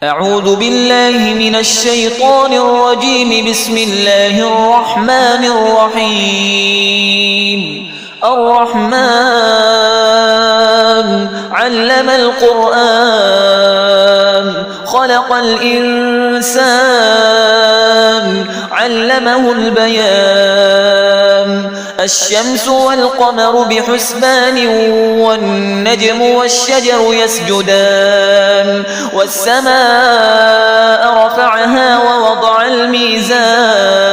أعوذ بالله من الشيطان الرجيم. بسم الله الرحمن الرحيم. الرحمن علم القرآن خلق الإنسان علمه البيان. الشمس والقمر بحسبان والنجم والشجر يسجدان. والسماء رفعها ووضع الميزان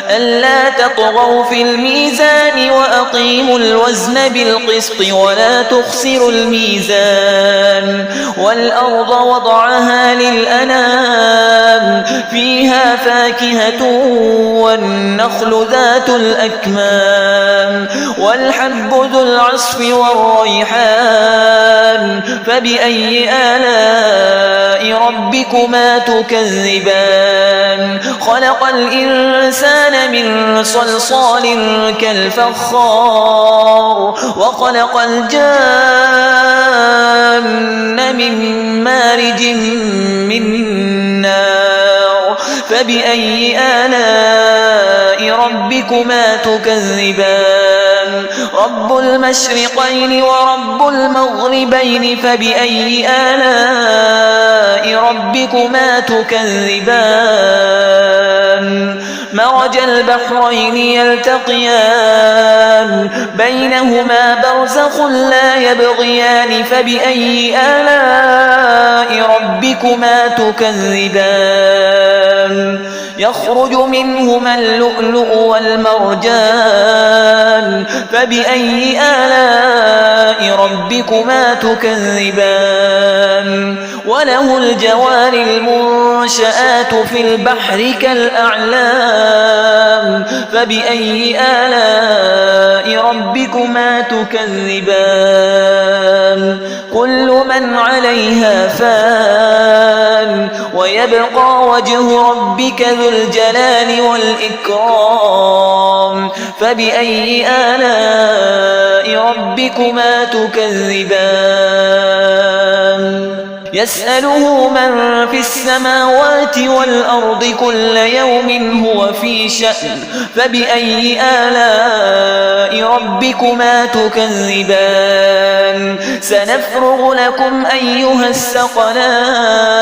ألا تطغوا في الميزان وأقيموا الوزن بالقسط ولا تخسروا الميزان. والأرض وضعها للأنام فيها فاكهة والنخل ذات الأكمام والحب ذو العصف والريحان. فبأي آلاء ربكما تكذبان؟ خلق الإنسان من صلصال كالفخار وخلق الجان من مارج من نار. فبأي آلاء ربكما تكذبان؟ رب المشرقين ورب المغربين. فبأي آلاء ربكما تكذبان؟ مرج البحرين يلتقيان بينهما برزخ لا يبغيان. فبأي آلاء ربكما تكذبان؟ يخرج منهما اللؤلؤ والمرجان. فبأي آلاء ربكما تكذبان؟ وله الجوار المنشآت في البحر كالأعلام. فبأي آلاء ربكما تكذبان؟ كل من عليها فان ويبقى وجه ربك ذو الجلال والإكرام. فبأي آلاء ربكما تكذبان؟ يسأله من في السماوات والأرض كل يوم هو في شأن. فبأي آلاء ربكما تكذبان؟ سنفرغ لكم أيها الثقلان.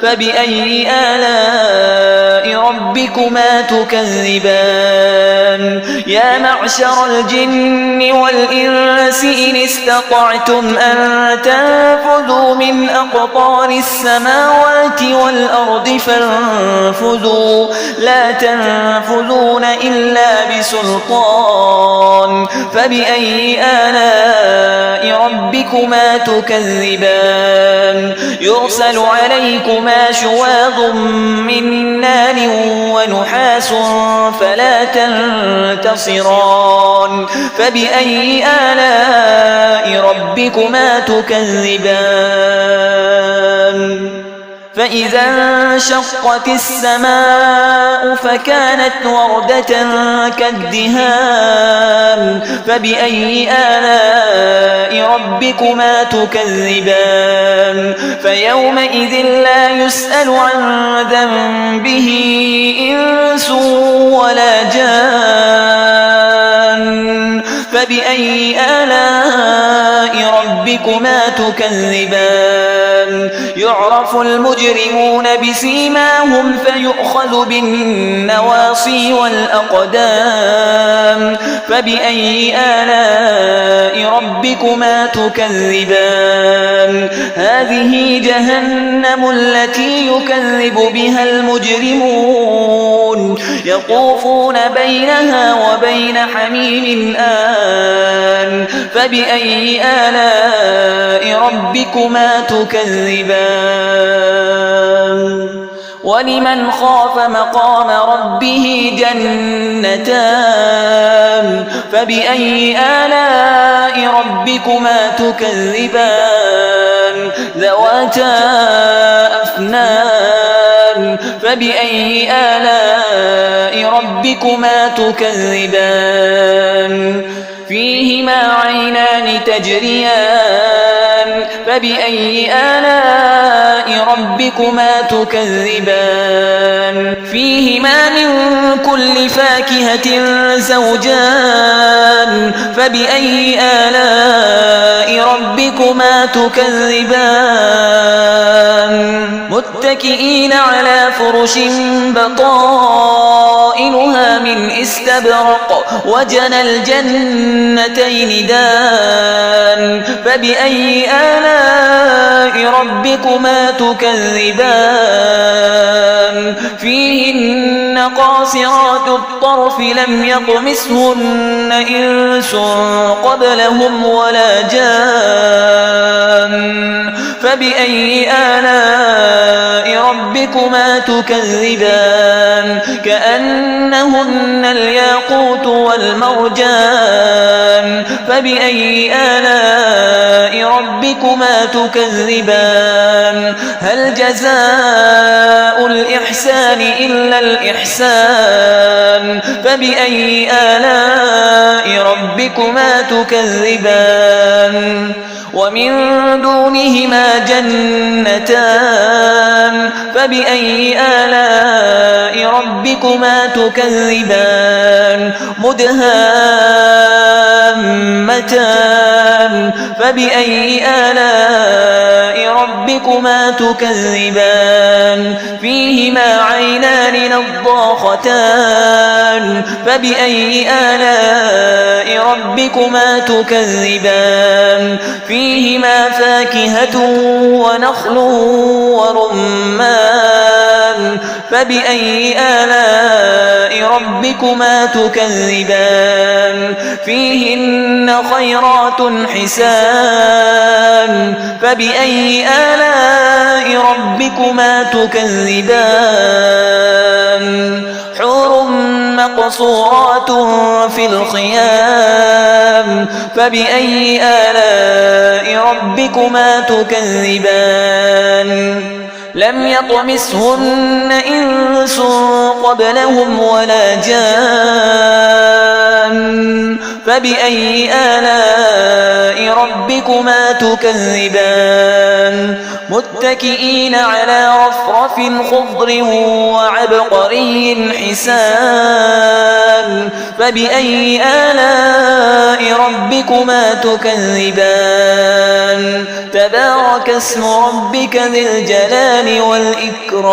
فبأي آلاء ربكما تكذبان؟ يا معشر الجن والإنس إن استطعتم أن تنفذوا من أقطار السماوات والأرض فانفذوا لا تنفذون إلا بسلطان. فبأي آلاء ربكما تكذبان؟ يرسل عليكما شواظ من نار ونحاس فلا تنتصران. فبأي آلاء ربكما تكذبان؟ فإذا انشقت السماء فكانت وردة كالدهان. فبأي آلاء ربكما تكذبان؟ فيومئذ لا يسأل عن ذنبه إنس ولا جان. فبأي آلاء ربكما تكذبان؟ يعرف المجرمون بسيماهم فيؤخذ بالنواصي والأقدام. فبأي آلاء ربكما تكذبان؟ هذه جهنم التي يكذب بها المجرمون يطوفون بينها وبين حميم آن. فبأي آلاء ربكما تكذبان؟ ولمن خاف مقام ربه جنتان. فبأي آلاء ربكما تكذبان؟ ذواتا أفنان. فبأي آلاء ربكما تكذبان؟ فيهما عينان تجريان فبأي آلاء ربكما تكذبان فيهما من كل فاكهة زوجان فبأي آلاء ربكما تكذبان متكئين على فرش بطائنها من استبرق وجنى الجنتين دان فبأي آلاء ربكما تكذبان فيهن قاصرات الطرف لم يطمثهن إنس قبلهم ولا جان فبأي آلاء ربكما تكذبان كأنهن الياقوت والمرجان فبأي آلاء ربكما تكذبان هل جزاء الإحسان إلا الإحسان فبأي آلاء ربكما تكذبان ومن دونهما جنتان فبأي آلاء ربكما تكذبان مدهامتان فبأي آلاء ربكما تكذبان فيهما عينان نضاختان فبأي آلاء ربكما تكذبان فيهما فاكهة ونخل ورمان فبأي آلاء ربكما تكذبان فيهن خيرات حسان فبأي آلاء ربكما تكذبان حور مقصورات في الخيام فبأي آلاء ربكما تكذبان لم يطمثهن إنس قبلهم ولا جان فبأي آلاء ربكما تكذبان متكئين على رفرف خضر وعبقري حسان فبأي آلاء ربكما تكذبان تبارك اسم ربك ذي الجلال والإكرام